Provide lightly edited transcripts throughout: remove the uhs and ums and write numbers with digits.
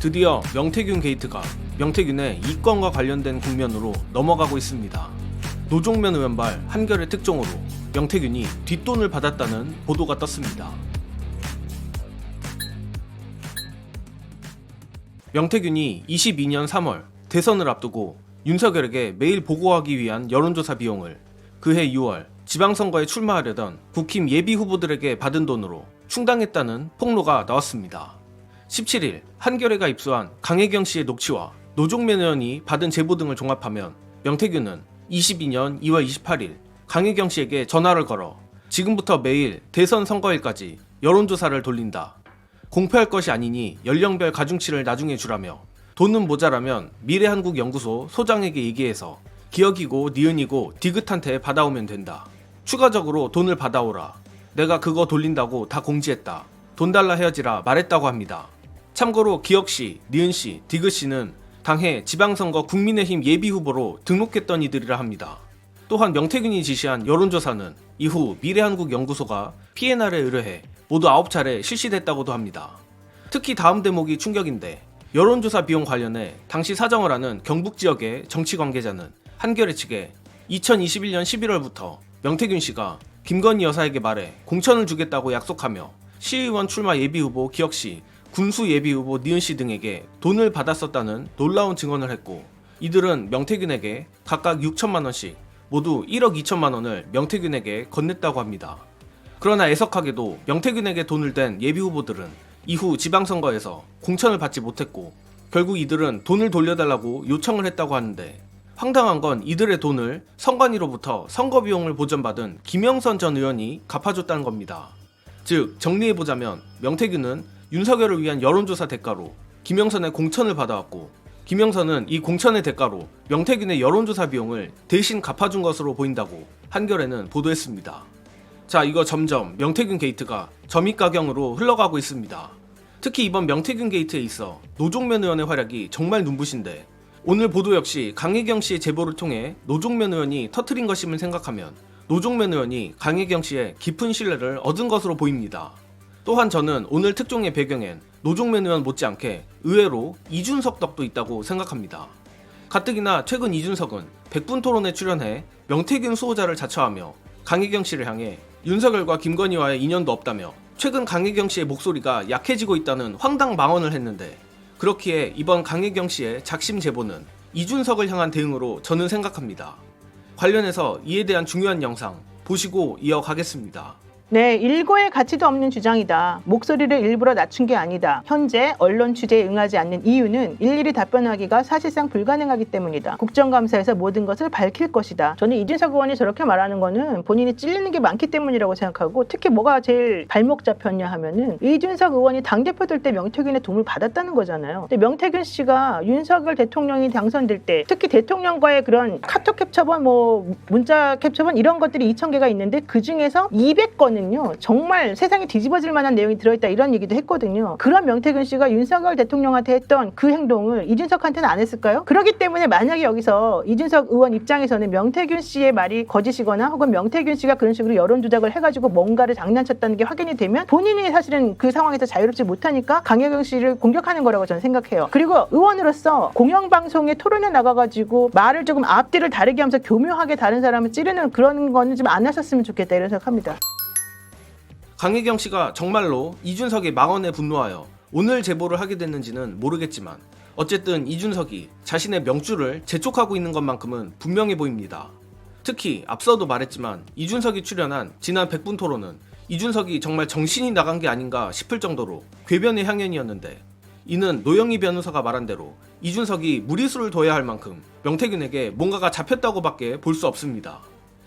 드디어 명태균 게이트가 명태균의 이권과 관련된 국면으로 넘어가고 있습니다. 노종면 의원발 한결의 특종으로 명태균이 뒷돈을 받았다는 보도가 떴습니다. 명태균이 22년 3월 대선을 앞두고 윤석열에게 매일 보고하기 위한 여론조사 비용을 그해 6월 지방선거에 출마하려던 국힘 예비후보들에게 받은 돈으로 충당했다는 폭로가 나왔습니다. 17일 한겨레가 입수한 강혜경 씨의 녹취와 노종면 의원이 받은 제보 등을 종합하면 명태균은 22년 2월 28일 강혜경 씨에게 전화를 걸어 지금부터 매일 대선 선거일까지 여론조사를 돌린다. 공표할 것이 아니니 연령별 가중치를 나중에 주라며 돈은 모자라면 미래한국연구소 소장에게 얘기해서 기억이고 니은이고 디귿한테 받아오면 된다. 추가적으로 돈을 받아오라. 내가 그거 돌린다고 다 공지했다. 돈 달라 헤어지라 말했다고 합니다. 참고로 기억씨, 니은씨, 디귿씨는 당해 지방선거 국민의힘 예비후보로 등록했던 이들이라 합니다. 또한 명태균이 지시한 여론조사는 이후 미래한국연구소가 P&R에 의뢰해 모두 9차례 실시됐다고도 합니다. 특히 다음 대목이 충격인데 여론조사 비용 관련해 당시 사정을 하는 경북 지역의 정치 관계자는 한겨레 측에 2021년 11월부터 명태균 씨가 김건희 여사에게 말해 공천을 주겠다고 약속하며 시의원 출마 예비후보 기혁씨, 군수 예비후보 니은씨 등에게 돈을 받았었다는 놀라운 증언을 했고 이들은 명태균에게 각각 6천만원씩 모두 1억 2천만원을 명태균에게 건넸다고 합니다. 그러나 애석하게도 명태균에게 돈을 댄 예비후보들은 이후 지방선거에서 공천을 받지 못했고 결국 이들은 돈을 돌려달라고 요청을 했다고 하는데 황당한 건 이들의 돈을 선관위로부터 선거비용을 보전받은 김영선 전 의원이 갚아줬다는 겁니다. 즉 정리해보자면 명태균은 윤석열을 위한 여론조사 대가로 김영선의 공천을 받아왔고 김영선은 이 공천의 대가로 명태균의 여론조사 비용을 대신 갚아준 것으로 보인다고 한겨레는 보도했습니다. 자, 이거 점점 명태균 게이트가 점입가경으로 흘러가고 있습니다. 특히 이번 명태균 게이트에 있어 노종면 의원의 활약이 정말 눈부신데 오늘 보도 역시 강혜경 씨의 제보를 통해 노종면 의원이 터트린 것임을 생각하면 노종면 의원이 강혜경 씨의 깊은 신뢰를 얻은 것으로 보입니다. 또한 저는 오늘 특종의 배경엔 노종면 의원 못지않게 의외로 이준석 덕도 있다고 생각합니다. 가뜩이나 최근 이준석은 백분토론에 출연해 명태균 수호자를 자처하며 강혜경 씨를 향해 윤석열과 김건희와의 인연도 없다며 최근 강혜경 씨의 목소리가 약해지고 있다는 황당 망언을 했는데 그렇기에 이번 강혜경 씨의 작심 제보는 이준석을 향한 대응으로 저는 생각합니다. 관련해서 이에 대한 중요한 영상 보시고 이어가겠습니다. 네, 일고의 가치도 없는 주장이다. 목소리를 일부러 낮춘 게 아니다. 현재 언론 취재에 응하지 않는 이유는 일일이 답변하기가 사실상 불가능하기 때문이다. 국정감사에서 모든 것을 밝힐 것이다. 저는 이준석 의원이 저렇게 말하는 거는 본인이 찔리는 게 많기 때문이라고 생각하고 특히 뭐가 제일 발목 잡혔냐 하면은 이준석 의원이 당대표 될 때 명태균의 도움을 받았다는 거잖아요. 근데 명태균 씨가 윤석열 대통령이 당선될 때 특히 대통령과의 그런 카톡 캡처본, 문자 캡처본 이런 것들이 2,000개가 있는데 그 중에서 200건 정말 세상이 뒤집어질 만한 내용이 들어있다 이런 얘기도 했거든요. 그런 명태균 씨가 윤석열 대통령한테 했던 그 행동을 이준석한테는 안 했을까요? 그렇기 때문에 만약에 여기서 이준석 의원 입장에서는 명태균 씨의 말이 거짓이거나 혹은 명태균 씨가 그런 식으로 여론 조작을 해가지고 뭔가를 장난쳤다는 게 확인이 되면 본인이 사실은 그 상황에서 자유롭지 못하니까 강혜경 씨를 공격하는 거라고 저는 생각해요. 그리고 의원으로서 공영방송에 토론에 나가가지고 말을 조금 앞뒤를 다르게 하면서 교묘하게 다른 사람을 찌르는 그런 거는 좀 안 하셨으면 좋겠다 이런 생각합니다. 강혜경 씨가 정말로 이준석의 망언에 분노하여 오늘 제보를 하게 됐는지는 모르겠지만 어쨌든 이준석이 자신의 명주를 재촉하고 있는 것만큼은 분명해 보입니다. 특히 앞서도 말했지만 이준석이 출연한 지난 백분 토론은 이준석이 정말 정신이 나간 게 아닌가 싶을 정도로 궤변의 향연이었는데 이는 노영희 변호사가 말한 대로 이준석이 무리수를 둬야 할 만큼 명태균에게 뭔가가 잡혔다고밖에 볼 수 없습니다.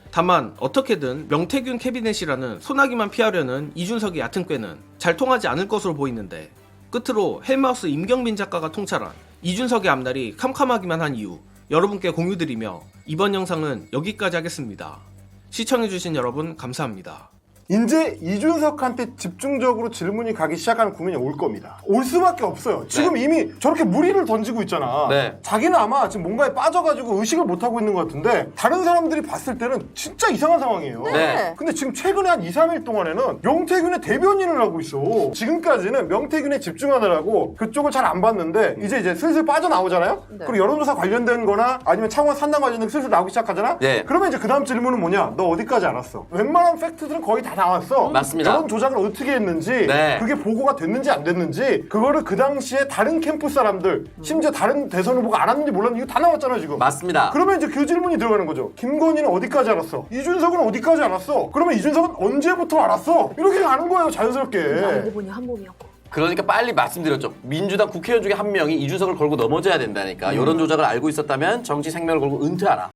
다만 어떻게든 명태균 캐비넷이라는 소나기만 피하려는 이준석의 얕은 꾀는 잘 통하지 않을 것으로 보이는데 끝으로 헬마우스 임경빈 작가가 통찰한 이준석의 앞날이 캄캄하기만 한 이유 여러분께 공유드리며 이번 영상은 여기까지 하겠습니다. 시청해주신 여러분 감사합니다. 이제 이준석한테 집중적으로 질문이 가기 시작하는 국면이 올 겁니다. 올 수밖에 없어요. 지금 이미 저렇게 무리를 던지고 있잖아. 네. 자기는 아마 지금 뭔가에 빠져가지고 의식을 못하고 있는 것 같은데 다른 사람들이 봤을 때는 진짜 이상한 상황이에요. 네. 근데 지금 최근에 한 2, 3일 동안에는 명태균의 대변인을 하고 있어. 지금까지는 명태균에 집중하느라고 그쪽을 잘 안 봤는데 이제 슬슬 빠져나오잖아요? 네. 그리고 여론조사 관련된 거나 아니면 창원 산당 관련된 게 슬슬 나오기 시작하잖아? 네. 그러면 이제 그 다음 질문은 뭐냐? 너 어디까지 알았어? 웬만한 팩트들은 거의 다 나왔어. 맞습니다. 여론 조작을 어떻게 했는지, 네. 그게 보고가 됐는지 안 됐는지, 그거를 그 당시에 다른 캠프 사람들, 심지어 다른 대선 후보가 알았는지 몰랐는지 이거 다 나왔잖아 지금. 맞습니다. 그러면 이제 그 질문이 들어가는 거죠. 김건희는 어디까지 알았어? 이준석은 어디까지 알았어? 그러면 이준석은 언제부터 알았어? 이렇게 가는 거예요, 자연스럽게. 알고 보니 한 몸이었고. 그러니까 빨리 말씀드렸죠. 민주당 국회의원 중에 한 명이 이준석을 걸고 넘어져야 된다니까. 여론 조작을 알고 있었다면 정치 생명을 걸고 은퇴하라.